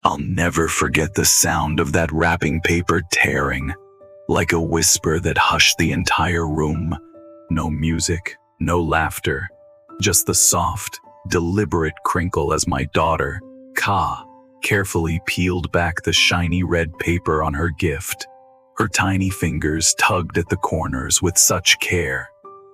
I'll never forget the sound of that wrapping paper tearing, like a whisper that hushed the entire room. No music, no laughter, just the soft, deliberate crinkle as my daughter, Ka, carefully peeled back the shiny red paper on her gift. Her tiny fingers tugged at the corners with such care,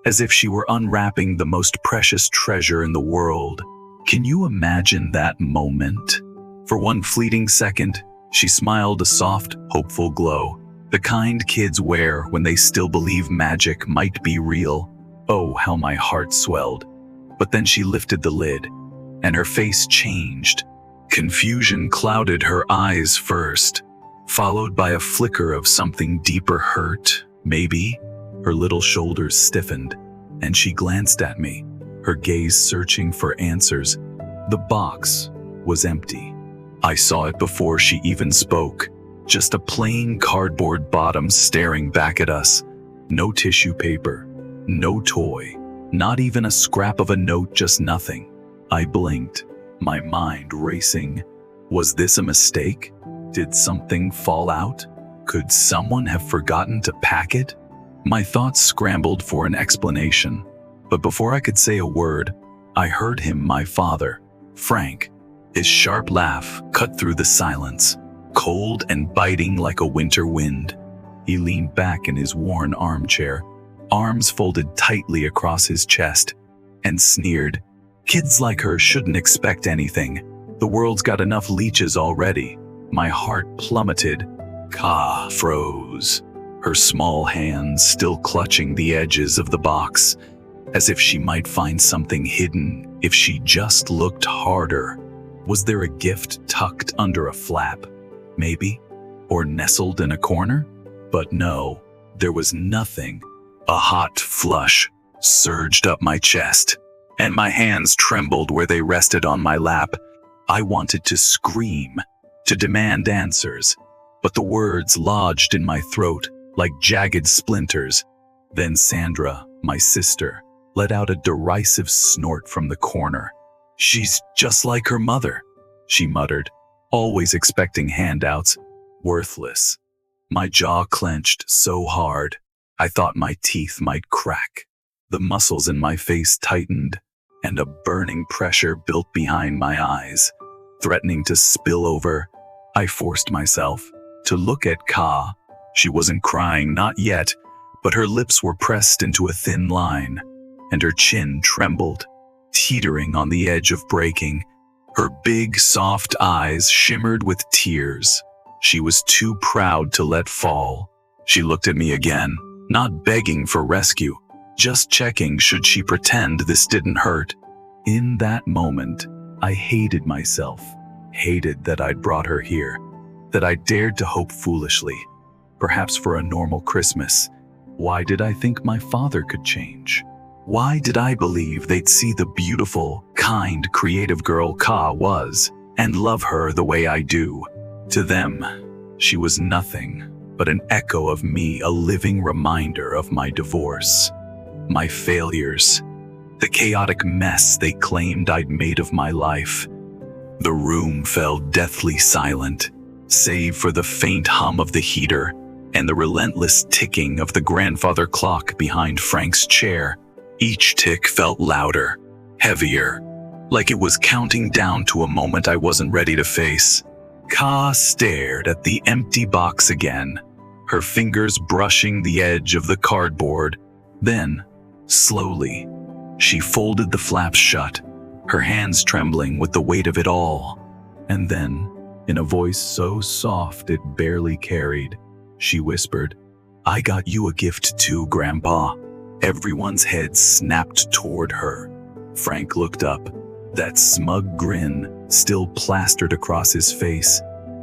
as if she were unwrapping the most precious treasure in the world. Can you imagine that moment? For one fleeting second, she smiled a soft, hopeful glow, the kind kids wear when they still believe magic might be real. Oh, how my heart swelled. But then she lifted the lid, and her face changed. Confusion clouded her eyes first, followed by a flicker of something deeper hurt, maybe. Her little shoulders stiffened, and she glanced at me, her gaze searching for answers. The box was empty. I saw it before she even spoke, just a plain cardboard bottom staring back at us. No tissue paper, no toy, not even a scrap of a note, just nothing. I blinked, my mind racing. Was this a mistake? Did something fall out? Could someone have forgotten to pack it? My thoughts scrambled for an explanation, but before I could say a word, I heard him, my father, Frank. His sharp laugh cut through the silence, cold and biting like a winter wind. He leaned back in his worn armchair, arms folded tightly across his chest, and sneered. Kids like her shouldn't expect anything. The world's got enough leeches already. My heart plummeted. Ka froze, her small hands still clutching the edges of the box, as if she might find something hidden if she just looked harder. Was there a gift tucked under a flap, maybe? Or nestled in a corner? But no, there was nothing. A hot flush surged up my chest, and my hands trembled where they rested on my lap. I wanted to scream, to demand answers, but the words lodged in my throat like jagged splinters. Then Sandra, my sister, let out a derisive snort from the corner. "She's just like her mother," she muttered, always expecting handouts. Worthless. My jaw clenched so hard, I thought my teeth might crack. The muscles in my face tightened, and a burning pressure built behind my eyes, threatening to spill over. I forced myself to look at Ka. She wasn't crying, not yet, but her lips were pressed into a thin line, and her chin trembled, teetering on the edge of breaking. Her big, soft eyes shimmered with tears. She was too proud to let fall. She looked at me again, not begging for rescue, just checking should she pretend this didn't hurt. In that moment, I hated myself, hated that I'd brought her here, that I dared to hope foolishly, perhaps for a normal Christmas. Why did I think my father could change? Why did I believe they'd see the beautiful, kind, creative girl Ka was, and love her the way I do? To them, she was nothing but an echo of me, a living reminder of my divorce, my failures, the chaotic mess they claimed I'd made of my life. The room fell deathly silent, save for the faint hum of the heater and the relentless ticking of the grandfather clock behind Frank's chair. Each tick felt louder, heavier, like it was counting down to a moment I wasn't ready to face. Ka stared at the empty box again, her fingers brushing the edge of the cardboard. Then, slowly, she folded the flaps shut, her hands trembling with the weight of it all. And then, in a voice so soft it barely carried, she whispered, "I got you a gift too, Grandpa." Everyone's head snapped toward her. Frank looked up, that smug grin still plastered across his face.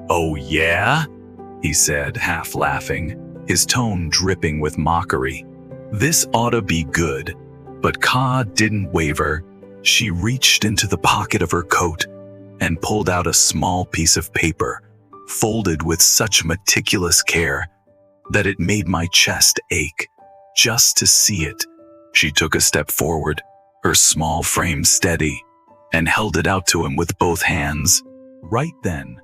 "Oh yeah?" he said, half laughing, his tone dripping with mockery. This ought to be good. But Ka didn't waver. She reached into the pocket of her coat and pulled out a small piece of paper, folded with such meticulous care that it made my chest ache just to see it. She took a step forward, her small frame steady, and held it out to him with both hands. Right then,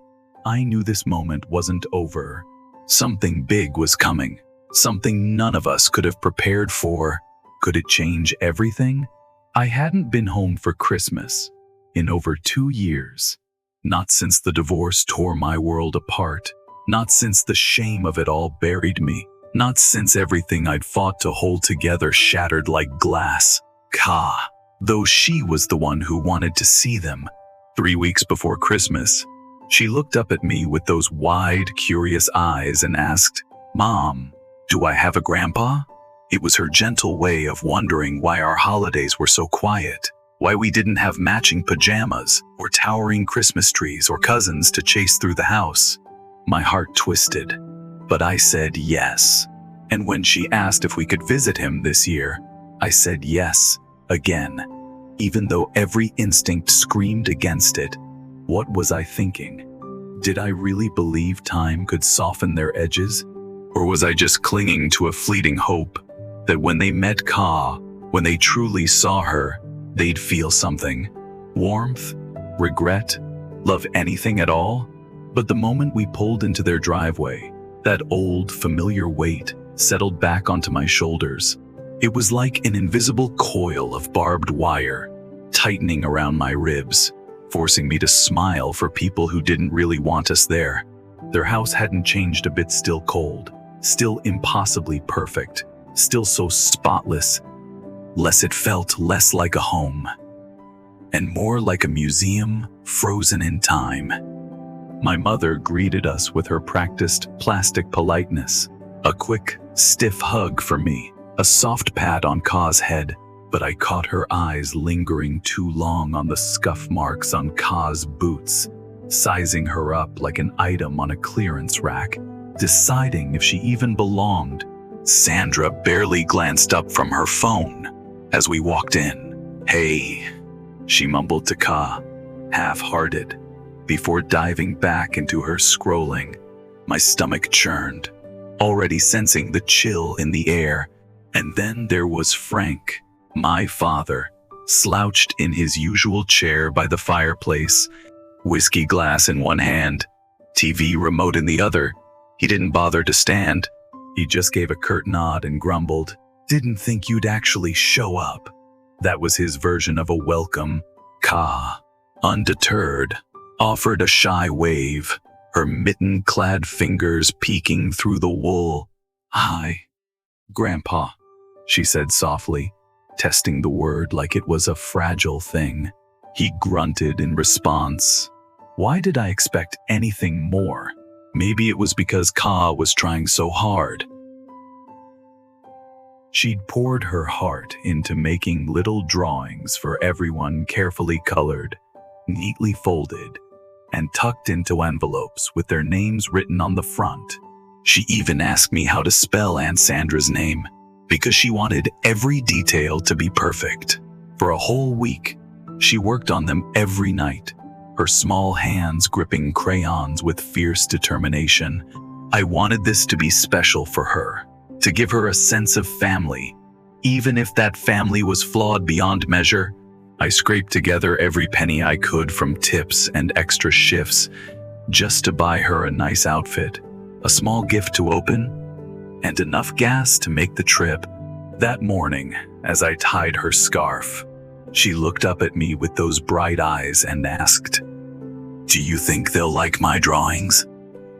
I knew this moment wasn't over. Something big was coming, something none of us could have prepared for. Could it change everything? I hadn't been home for Christmas in over 2 years. Not since the divorce tore my world apart. Not since the shame of it all buried me. Not since everything I'd fought to hold together shattered like glass. Ka, though she was the one who wanted to see them. 3 weeks before Christmas, she looked up at me with those wide, curious eyes and asked, "Mom, do I have a grandpa?" It was her gentle way of wondering why our holidays were so quiet, why we didn't have matching pajamas or towering Christmas trees or cousins to chase through the house. My heart twisted, but I said yes. And when she asked if we could visit him this year, I said yes, again, even though every instinct screamed against it. What was I thinking? Did I really believe time could soften their edges? Or was I just clinging to a fleeting hope that when they met Ka, when they truly saw her, they'd feel something? Warmth? Regret? Love, anything at all? But the moment we pulled into their driveway, that old, familiar weight settled back onto my shoulders. It was like an invisible coil of barbed wire, tightening around my ribs, forcing me to smile for people who didn't really want us there. Their house hadn't changed a bit, still cold, still impossibly perfect, still so spotless. It felt less like a home, and more like a museum frozen in time. My mother greeted us with her practiced plastic politeness, a quick, stiff hug for me, a soft pat on Ka's head, but I caught her eyes lingering too long on the scuff marks on Ka's boots, sizing her up like an item on a clearance rack, deciding if she even belonged. Sandra barely glanced up from her phone as we walked in. "Hey," she mumbled to Ka, half-hearted, before diving back into her scrolling. My stomach churned, already sensing the chill in the air. And then there was Frank, my father, slouched in his usual chair by the fireplace, whiskey glass in one hand, TV remote in the other. He didn't bother to stand. He just gave a curt nod and grumbled, "Didn't think you'd actually show up." That was his version of a welcome. Ka, undeterred, offered a shy wave, her mitten-clad fingers peeking through the wool. "Hi, Grandpa," she said softly, testing the word like it was a fragile thing. He grunted in response. Why did I expect anything more? Maybe it was because Ka was trying so hard. She'd poured her heart into making little drawings for everyone, carefully colored, neatly folded, and tucked into envelopes with their names written on the front. She even asked me how to spell Aunt Sandra's name, because she wanted every detail to be perfect. For a whole week, she worked on them every night, her small hands gripping crayons with fierce determination. I wanted this to be special for her, to give her a sense of family, even if that family was flawed beyond measure. I scraped together every penny I could from tips and extra shifts just to buy her a nice outfit, a small gift to open, and enough gas to make the trip. That morning, as I tied her scarf, she looked up at me with those bright eyes and asked, "Do you think they'll like my drawings?"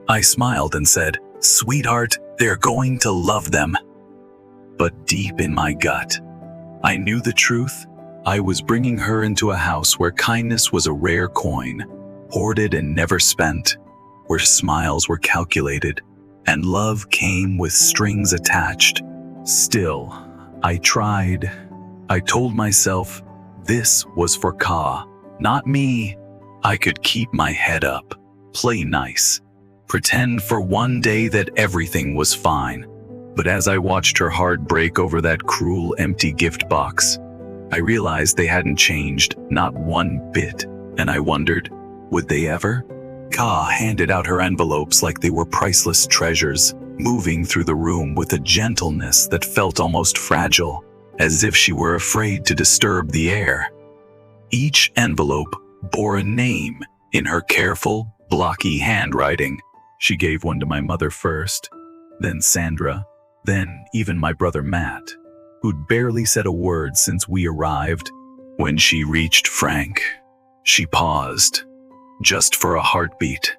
I smiled and said, "Sweetheart, they're going to love them." But deep in my gut, I knew the truth. I was bringing her into a house where kindness was a rare coin, hoarded and never spent, where smiles were calculated, and love came with strings attached. Still, I tried. I told myself this was for Ka, not me. I could keep my head up, play nice, pretend for one day that everything was fine. But as I watched her heart break over that cruel, empty gift box, I realized they hadn't changed, not one bit, and I wondered, would they ever? Ka handed out her envelopes like they were priceless treasures, moving through the room with a gentleness that felt almost fragile, as if she were afraid to disturb the air. Each envelope bore a name in her careful, blocky handwriting. She gave one to my mother first, then Sandra, then even my brother Matt, who'd barely said a word since we arrived. When she reached Frank, she paused, just for a heartbeat,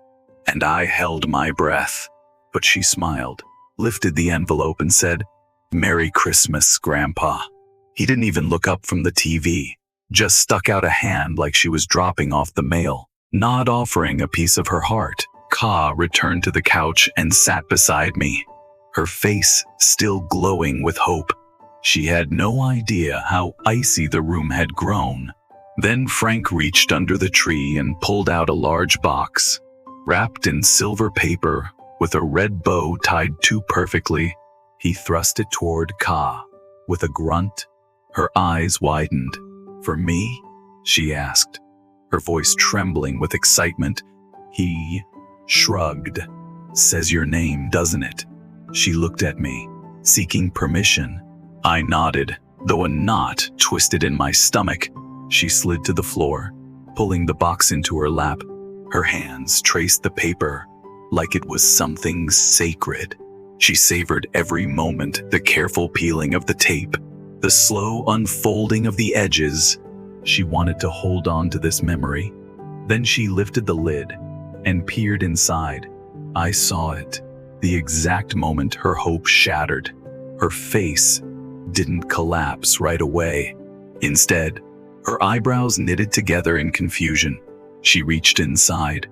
and I held my breath. But she smiled, lifted the envelope and said, "Merry Christmas, Grandpa." He didn't even look up from the TV, just stuck out a hand like she was dropping off the mail, not offering a piece of her heart. Ka returned to the couch and sat beside me, her face still glowing with hope. She had no idea how icy the room had grown. Then Frank reached under the tree and pulled out a large box, wrapped in silver paper with a red bow tied too perfectly. He thrust it toward Ka. With a grunt, her eyes widened. "For me?" she asked, her voice trembling with excitement. He shrugged. "Says your name, doesn't it?" She looked at me, seeking permission. I nodded, though a knot twisted in my stomach. She slid to the floor, pulling the box into her lap. Her hands traced the paper like it was something sacred. She savored every moment, the careful peeling of the tape, the slow unfolding of the edges. She wanted to hold on to this memory. Then she lifted the lid and peered inside. I saw it, the exact moment her hope shattered. Her face didn't collapse right away. Instead, her eyebrows knitted together in confusion. She reached inside,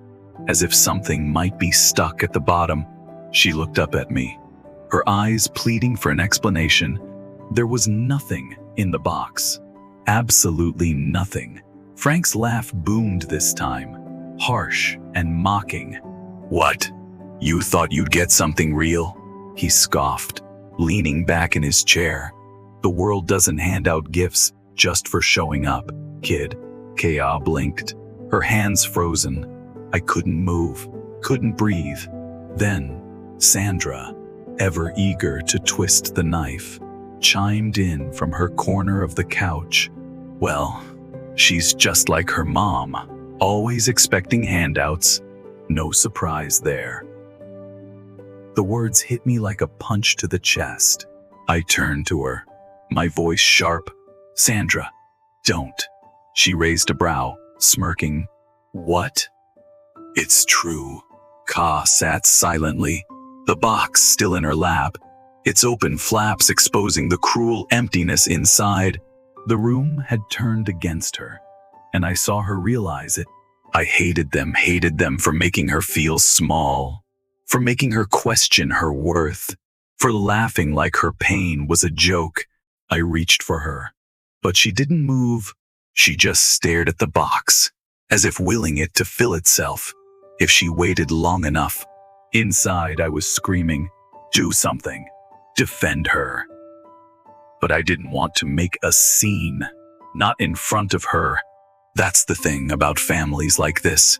as if something might be stuck at the bottom. She looked up at me, her eyes pleading for an explanation. There was nothing in the box. Absolutely nothing. Frank's laugh boomed this time, harsh and mocking. "What? You thought you'd get something real?" he scoffed, leaning back in his chair. "The world doesn't hand out gifts just for showing up, kid." Kea blinked, her hands frozen. I couldn't move, couldn't breathe. Then Sandra, ever eager to twist the knife, chimed in from her corner of the couch. "Well, she's just like her mom, always expecting handouts. No surprise there." The words hit me like a punch to the chest. I turned to her, my voice sharp. "Sandra, don't." She raised a brow, smirking. "What?" "It's true." Ka sat silently, the box still in her lap, its open flaps exposing the cruel emptiness inside. The room had turned against her, and I saw her realize it. I hated them for making her feel small, for making her question her worth, for laughing like her pain was a joke. I reached for her, but she didn't move. She just stared at the box, as if willing it to fill itself, if she waited long enough. Inside, I was screaming, "Do something. Defend her." But I didn't want to make a scene, not in front of her. That's the thing about families like this.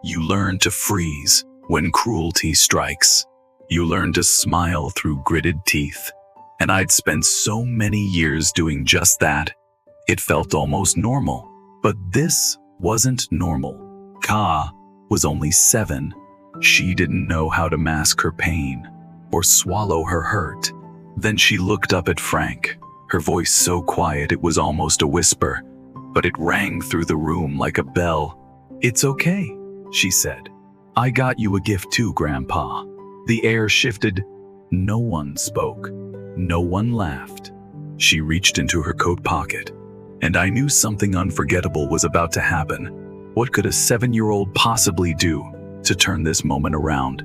You learn to freeze when cruelty strikes. You learn to smile through gritted teeth. And I'd spent so many years doing just that. It felt almost normal. But this wasn't normal. Ka was only 7. She didn't know how to mask her pain or swallow her hurt. Then she looked up at Frank, her voice so quiet it was almost a whisper, but it rang through the room like a bell. "It's okay," she said. "I got you a gift too, Grandpa." The air shifted. No one spoke. No one laughed. She reached into her coat pocket, and I knew something unforgettable was about to happen. What could a 7-year-old possibly do to turn this moment around?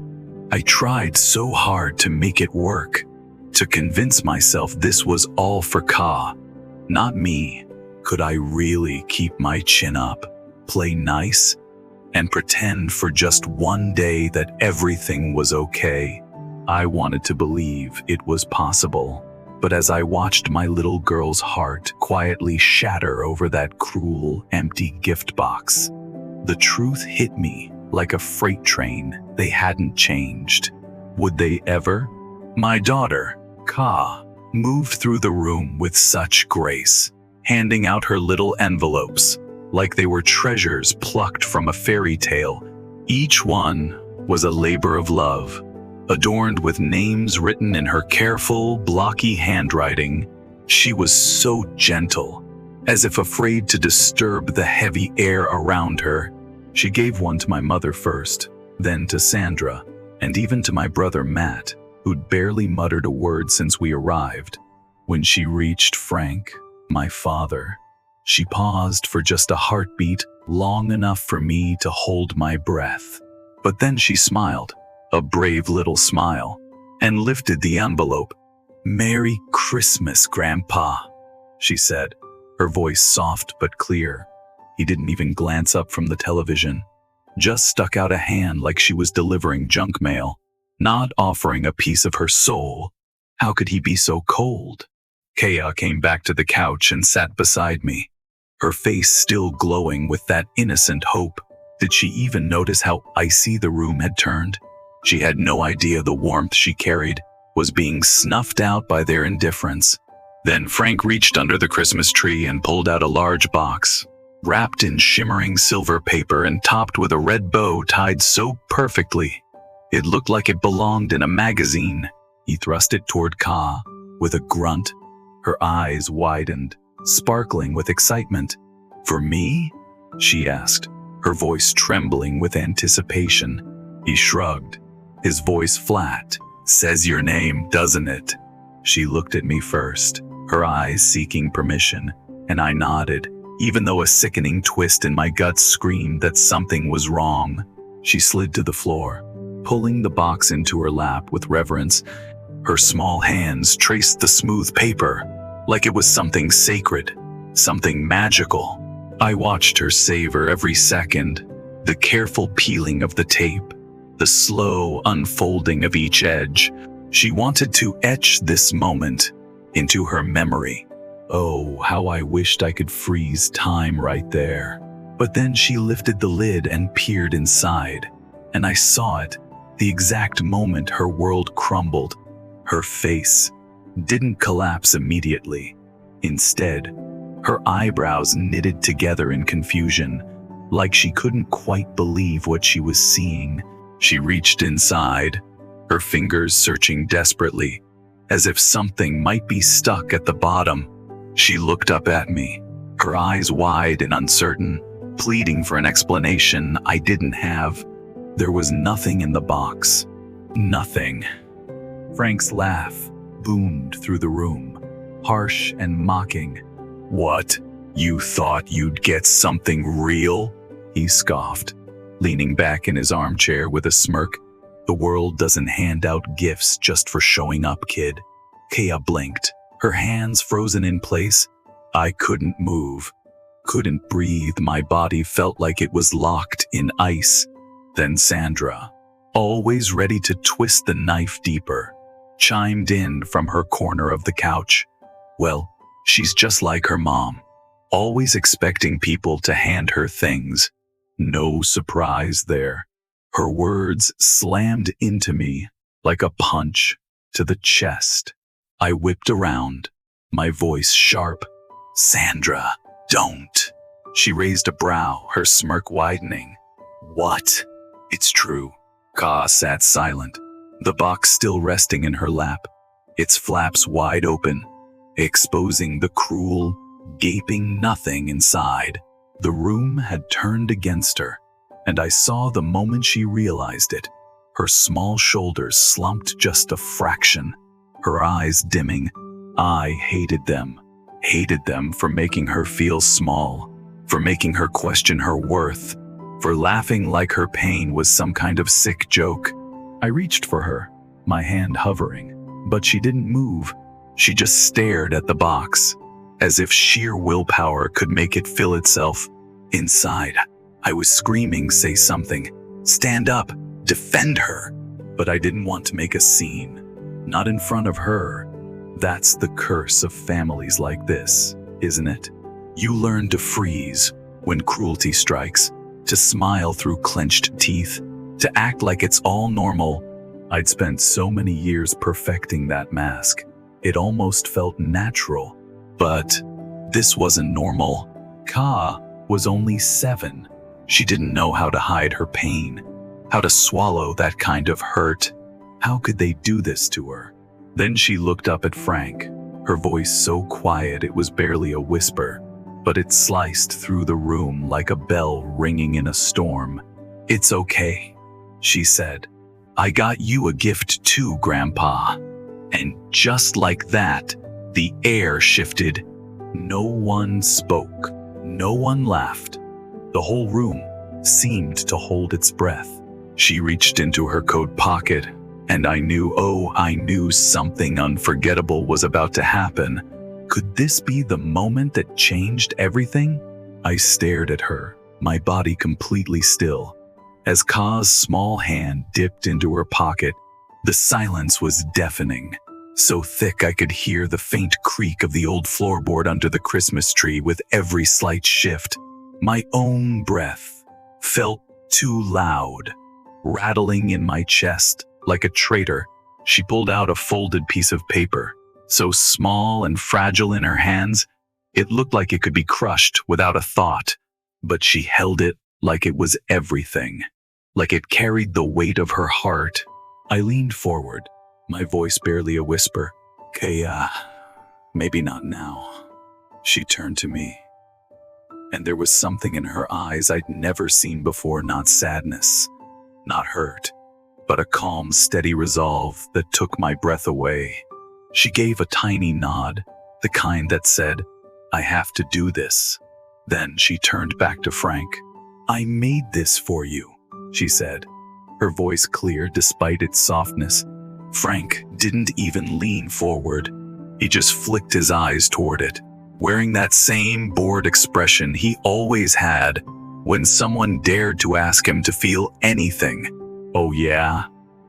I tried so hard to make it work, to convince myself this was all for Ka, not me. Could I really keep my chin up, play nice, and pretend for just one day that everything was okay? I wanted to believe it was possible, but as I watched my little girl's heart quietly shatter over that cruel, empty gift box, the truth hit me like a freight train. They hadn't changed. Would they ever? My daughter, Ka, moved through the room with such grace, handing out her little envelopes like they were treasures plucked from a fairy tale. Each one was a labor of love, adorned with names written in her careful, blocky handwriting. She was so gentle, as if afraid to disturb the heavy air around her. She gave one to my mother first, then to Sandra, and even to my brother Matt, who'd barely muttered a word since we arrived. When she reached Frank, my father, she paused for just a heartbeat long enough for me to hold my breath. But then she smiled, a brave little smile, and lifted the envelope. "Merry Christmas, Grandpa," she said, her voice soft but clear. He didn't even glance up from the television, just stuck out a hand like she was delivering junk mail, not offering a piece of her soul. How could he be so cold? Kea came back to the couch and sat beside me, her face still glowing with that innocent hope. Did she even notice how icy the room had turned? She had no idea the warmth she carried was being snuffed out by their indifference. Then Frank reached under the Christmas tree and pulled out a large box, wrapped in shimmering silver paper and topped with a red bow tied so perfectly it looked like it belonged in a magazine. He thrust it toward Ka with a grunt. Her eyes widened, sparkling with excitement. "For me?" she asked, her voice trembling with anticipation. He shrugged, his voice flat. "Says your name, doesn't it?" She looked at me first, her eyes seeking permission, and I nodded, even though a sickening twist in my gut screamed that something was wrong. She slid to the floor, pulling the box into her lap with reverence. Her small hands traced the smooth paper, like it was something sacred, something magical. I watched her savor every second, the careful peeling of the tape, the slow unfolding of each edge. She wanted to etch this moment into her memory. Oh, how I wished I could freeze time right there. But then she lifted the lid and peered inside, and I saw it, the exact moment her world crumbled. Her face didn't collapse immediately. Instead, her eyebrows knitted together in confusion, like she couldn't quite believe what she was seeing. She reached inside, her fingers searching desperately, as if something might be stuck at the bottom. She looked up at me, her eyes wide and uncertain, pleading for an explanation I didn't have. There was nothing in the box. Nothing. Frank's laugh boomed through the room, harsh and mocking. "What? You thought you'd get something real?" he scoffed, leaning back in his armchair with a smirk. "The world doesn't hand out gifts just for showing up, kid." Kea blinked, her hands frozen in place. I couldn't move, couldn't breathe. My body felt like it was locked in ice. Then Sandra, always ready to twist the knife deeper, chimed in from her corner of the couch. "Well, she's just like her mom, always expecting people to hand her things. No surprise there." Her words slammed into me like a punch to the chest. I whipped around, my voice sharp. "Sandra, don't." She raised a brow, her smirk widening. "What?" "It's true." Ka sat silent, the box still resting in her lap, its flaps wide open, exposing the cruel, gaping nothing inside. The room had turned against her, and I saw the moment she realized it. Her small shoulders slumped just a fraction, her eyes dimming. I hated them for making her feel small, for making her question her worth, for laughing like her pain was some kind of sick joke. I reached for her, my hand hovering, but she didn't move. She just stared at the box, as if sheer willpower could make it fill itself. Inside, I was screaming, "Say something, stand up, defend her." But I didn't want to make a scene, not in front of her. That's the curse of families like this, isn't it? You learn to freeze when cruelty strikes, to smile through clenched teeth, to act like it's all normal. I'd spent so many years perfecting that mask. It almost felt natural. But this wasn't normal. Ka was only 7. She didn't know how to hide her pain, how to swallow that kind of hurt. How could they do this to her? Then she looked up at Frank, her voice so quiet it was barely a whisper, but it sliced through the room like a bell ringing in a storm. "It's okay," she said. "I got you a gift too, Grandpa." And just like that, the air shifted. No one spoke. No one laughed. The whole room seemed to hold its breath. She reached into her coat pocket, and I knew something unforgettable was about to happen. Could this be the moment that changed everything? I stared at her, my body completely still. As Ka's small hand dipped into her pocket, the silence was deafening. So thick I could hear the faint creak of the old floorboard under the Christmas tree with every slight shift. My own breath felt too loud, rattling in my chest like a traitor. She pulled out a folded piece of paper, so small and fragile in her hands, it looked like it could be crushed without a thought. But she held it like it was everything, like it carried the weight of her heart. I leaned forward, my voice barely a whisper. "Kaya, maybe not now." She turned to me, and there was something in her eyes I'd never seen before, not sadness, not hurt, but a calm, steady resolve that took my breath away. She gave a tiny nod, the kind that said, "I have to do this." Then she turned back to Frank. "I made this for you," she said, her voice clear despite its softness. Frank didn't even lean forward. He just flicked his eyes toward it, wearing that same bored expression he always had when someone dared to ask him to feel anything. "Oh yeah?"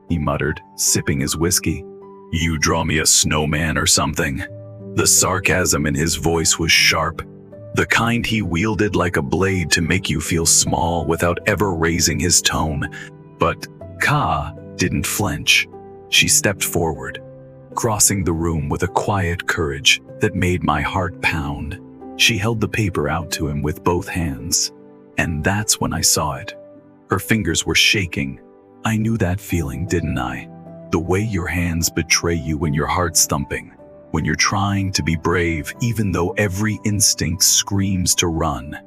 he muttered, sipping his whiskey. "You draw me a snowman or something?" The sarcasm in his voice was sharp, the kind he wielded like a blade to make you feel small without ever raising his tone. But Ka didn't flinch. She stepped forward, crossing the room with a quiet courage that made my heart pound. She held the paper out to him with both hands, and that's when I saw it. Her fingers were shaking. I knew that feeling, didn't I? The way your hands betray you when your heart's thumping, when you're trying to be brave even though every instinct screams to run.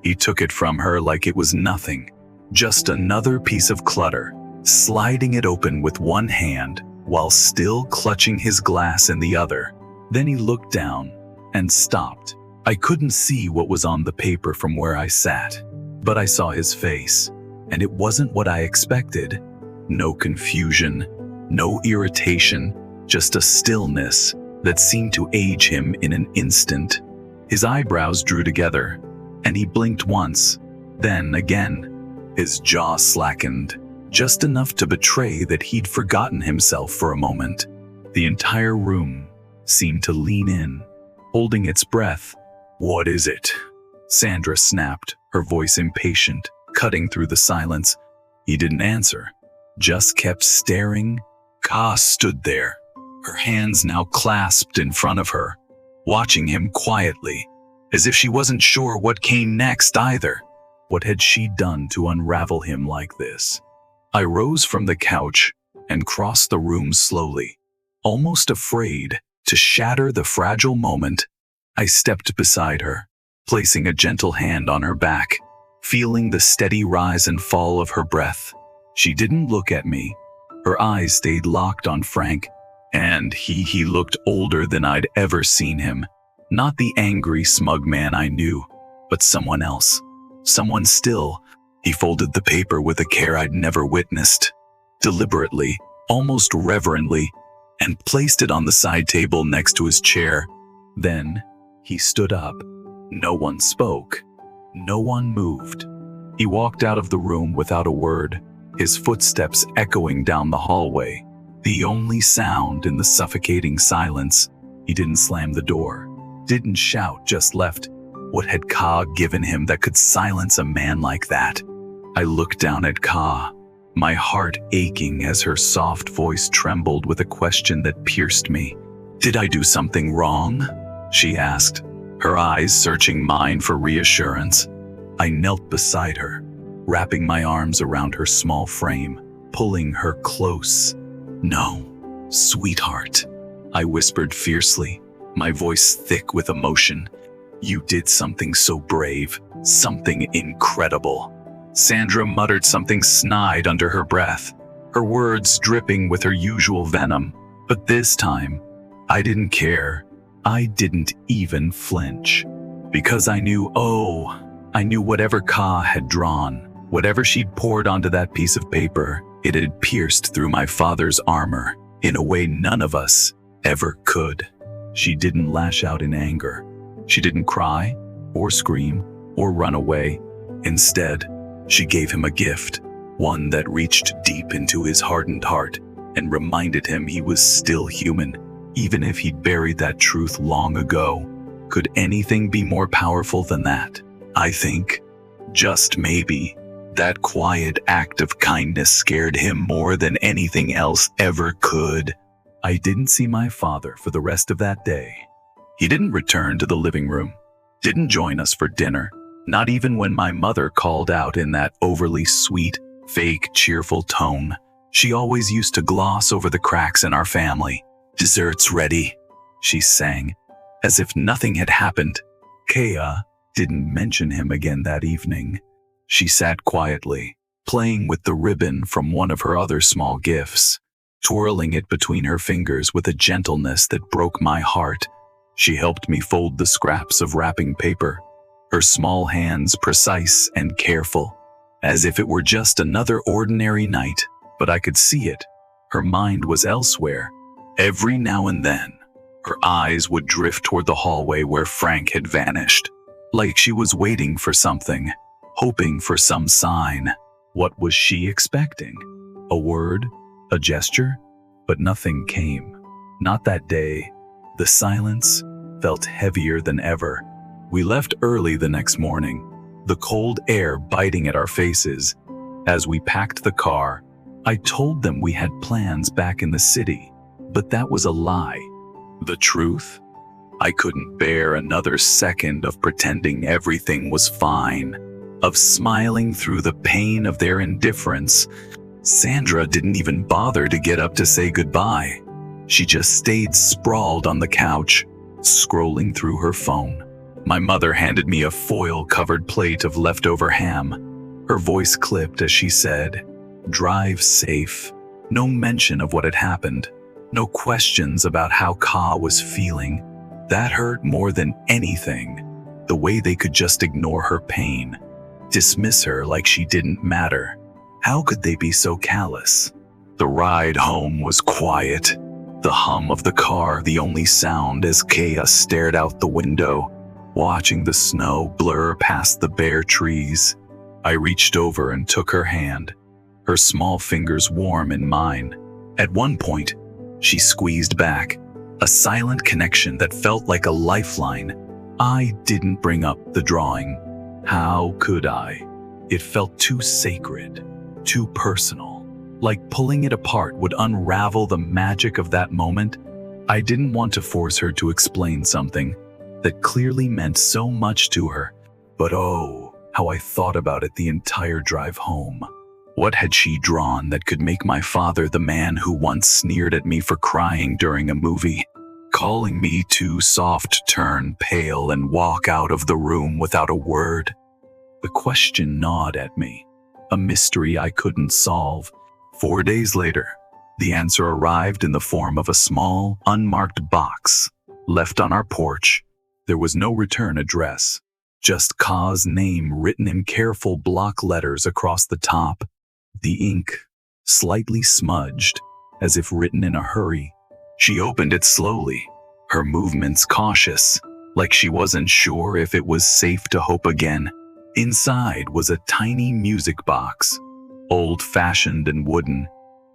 He took it from her like it was nothing, just another piece of clutter, sliding it open with one hand while still clutching his glass in the other. Then he looked down and stopped. I couldn't see what was on the paper from where I sat, but I saw his face, and it wasn't what I expected. No confusion, no irritation, just a stillness that seemed to age him in an instant. His eyebrows drew together, and he blinked once, then again. His jaw slackened, just enough to betray that he'd forgotten himself for a moment. The entire room seemed to lean in, holding its breath. "What is it?" Sandra snapped, her voice impatient, cutting through the silence. He didn't answer, just kept staring. Ka stood there, her hands now clasped in front of her, watching him quietly, as if she wasn't sure what came next either. What had she done to unravel him like this? I rose from the couch and crossed the room slowly, almost afraid to shatter the fragile moment. I stepped beside her, placing a gentle hand on her back, feeling the steady rise and fall of her breath. She didn't look at me. Her eyes stayed locked on Frank, and he looked older than I'd ever seen him. Not the angry, smug man I knew, but someone else. Someone still. He folded the paper with a care I'd never witnessed, deliberately, almost reverently, and placed it on the side table next to his chair. Then he stood up. No one spoke. No one moved. He walked out of the room without a word, his footsteps echoing down the hallway. The only sound in the suffocating silence. He didn't slam the door, didn't shout, just left. What had Ka given him that could silence a man like that? I looked down at Ka, my heart aching as her soft voice trembled with a question that pierced me. "Did I do something wrong?" she asked, her eyes searching mine for reassurance. I knelt beside her, wrapping my arms around her small frame, pulling her close. "No, sweetheart," I whispered fiercely, my voice thick with emotion. "You did something so brave, something incredible." Sandra muttered something snide under her breath, her words dripping with her usual venom. But this time, I didn't care. I didn't even flinch. Because I knew whatever Ka had drawn, whatever she'd poured onto that piece of paper, it had pierced through my father's armor in a way none of us ever could. She didn't lash out in anger. She didn't cry or scream or run away. Instead, she gave him a gift, one that reached deep into his hardened heart and reminded him he was still human, even if he'd buried that truth long ago. Could anything be more powerful than that? I think, just maybe, that quiet act of kindness scared him more than anything else ever could. I didn't see my father for the rest of that day. He didn't return to the living room, didn't join us for dinner, not even when my mother called out in that overly sweet, fake, cheerful tone she always used to gloss over the cracks in our family. "Dessert's ready," she sang, as if nothing had happened. Kea didn't mention him again that evening. She sat quietly, playing with the ribbon from one of her other small gifts, twirling it between her fingers with a gentleness that broke my heart. She helped me fold the scraps of wrapping paper, her small hands precise and careful, as if it were just another ordinary night, but I could see it. Her mind was elsewhere. Every now and then, her eyes would drift toward the hallway where Frank had vanished, like she was waiting for something, hoping for some sign. What was she expecting? A word? A gesture? But nothing came. Not that day. The silence felt heavier than ever. We left early the next morning, the cold air biting at our faces. As we packed the car, I told them we had plans back in the city, but that was a lie. The truth? I couldn't bear another second of pretending everything was fine, of smiling through the pain of their indifference. Sandra didn't even bother to get up to say goodbye. She just stayed sprawled on the couch, scrolling through her phone. My mother handed me a foil-covered plate of leftover ham. Her voice clipped as she said, "Drive safe." No mention of what had happened. No questions about how Ka was feeling. That hurt more than anything. The way they could just ignore her pain, dismiss her like she didn't matter. How could they be so callous? The ride home was quiet. The hum of the car the only sound as Kea stared out the window, watching the snow blur past the bare trees. I reached over and took her hand, her small fingers warm in mine. At one point, she squeezed back, a silent connection that felt like a lifeline. I didn't bring up the drawing. How could I? It felt too sacred, too personal, like pulling it apart would unravel the magic of that moment. I didn't want to force her to explain something that clearly meant so much to her, but oh, how I thought about it the entire drive home. What had she drawn that could make my father the man who once sneered at me for crying during a movie, calling me too soft turn pale and walk out of the room without a word? The question gnawed at me, a mystery I couldn't solve. 4 days later, the answer arrived in the form of a small, unmarked box left on our porch. There was no return address, just Ka's name written in careful block letters across the top. The ink slightly smudged, as if written in a hurry. She opened it slowly, her movements cautious, like she wasn't sure if it was safe to hope again. Inside was a tiny music box, old-fashioned and wooden,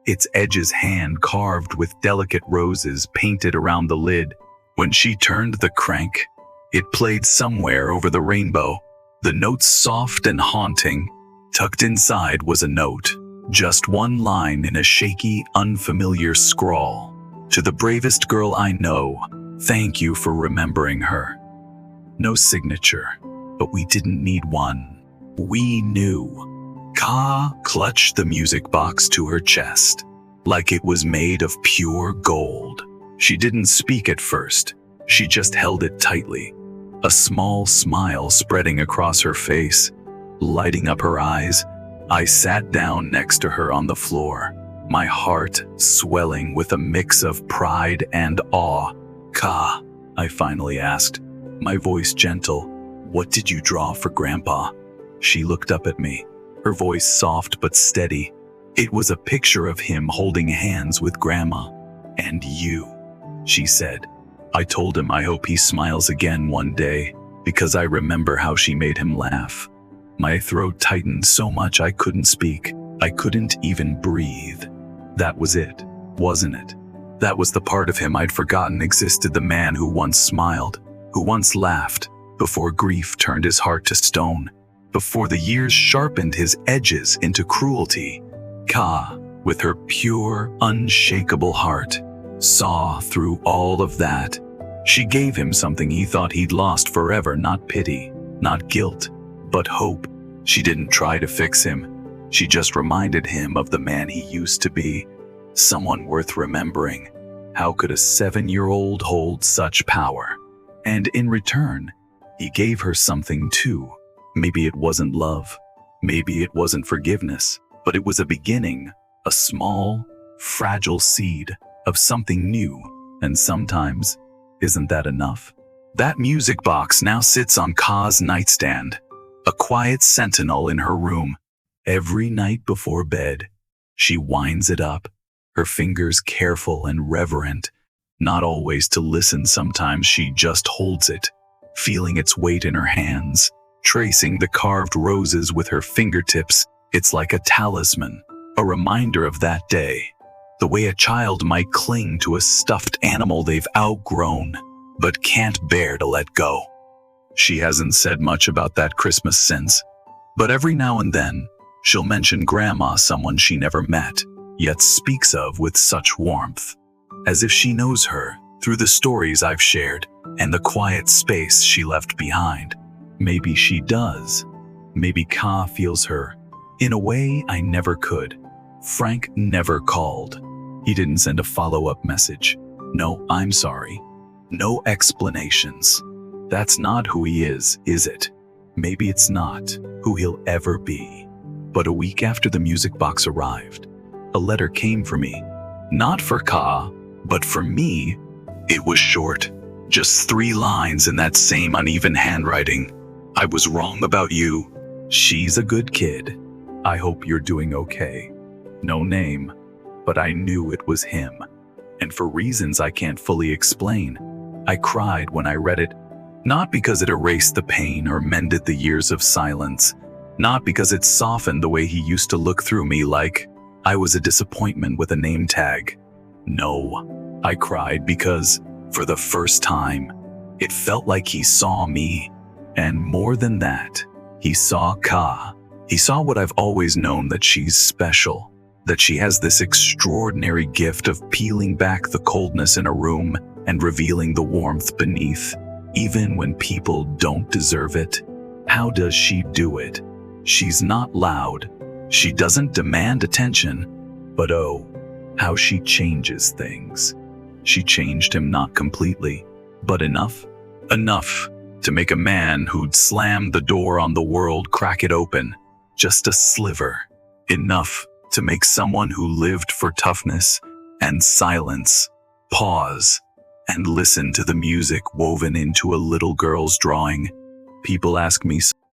its edges hand-carved with delicate roses painted around the lid. When she turned the crank, it played Somewhere Over the Rainbow, the notes soft and haunting. Tucked inside was a note, just one line in a shaky, unfamiliar scrawl. To the bravest girl I know, thank you for remembering her. No signature, but we didn't need one. We knew. Ka clutched the music box to her chest, like it was made of pure gold. She didn't speak at first. She just held it tightly, a small smile spreading across her face, lighting up her eyes. I sat down next to her on the floor, my heart swelling with a mix of pride and awe. Ka, I finally asked, my voice gentle, what did you draw for Grandpa? She looked up at me, her voice soft but steady. It was a picture of him holding hands with Grandma. And you, she said. I told him I hope he smiles again one day, because I remember how she made him laugh. My throat tightened so much I couldn't speak. I couldn't even breathe. That was it, wasn't it? That was the part of him I'd forgotten existed, the man who once smiled, who once laughed, before grief turned his heart to stone, before the years sharpened his edges into cruelty. Ka, with her pure, unshakable heart, saw through all of that. She gave him something he thought he'd lost forever, not pity, not guilt, but hope. She didn't try to fix him. She just reminded him of the man he used to be, someone worth remembering. How could a 7-year-old hold such power? And in return, he gave her something too. Maybe it wasn't love. Maybe it wasn't forgiveness, but it was a beginning, a small, fragile seed of something new. And sometimes, isn't that enough? That music box now sits on Ka's nightstand, a quiet sentinel in her room. Every night before bed, she winds it up, her fingers careful and reverent. Not always to listen, sometimes she just holds it, feeling its weight in her hands, tracing the carved roses with her fingertips. It's like a talisman, a reminder of that day, the way a child might cling to a stuffed animal they've outgrown, but can't bear to let go. She hasn't said much about that Christmas since, but every now and then, she'll mention Grandma, someone she never met, yet speaks of with such warmth, as if she knows her through the stories I've shared and the quiet space she left behind. Maybe she does. Maybe Ka feels her in a way I never could. Frank never called. He didn't send a follow-up message. No, I'm sorry. No explanations. That's not who he is it? Maybe it's not who he'll ever be. But a week after the music box arrived, a letter came for me. Not for Ka, but for me. It was short, just 3 lines in that same uneven handwriting. I was wrong about you. She's a good kid. I hope you're doing okay. No name, but I knew it was him. And for reasons I can't fully explain, I cried when I read it. Not because it erased the pain or mended the years of silence. Not because it softened the way he used to look through me like I was a disappointment with a name tag. No, I cried because, for the first time, it felt like he saw me. And more than that, he saw Ka. He saw what I've always known, that she's special, that she has this extraordinary gift of peeling back the coldness in a room and revealing the warmth beneath, even when people don't deserve it. How does she do it? She's not loud. She doesn't demand attention. But oh, how she changes things. She changed him not completely, but enough. Enough to make a man who'd slammed the door on the world crack it open. Just a sliver. Enough to make someone who lived for toughness and silence pause and listen to the music woven into a little girl's drawing. People ask me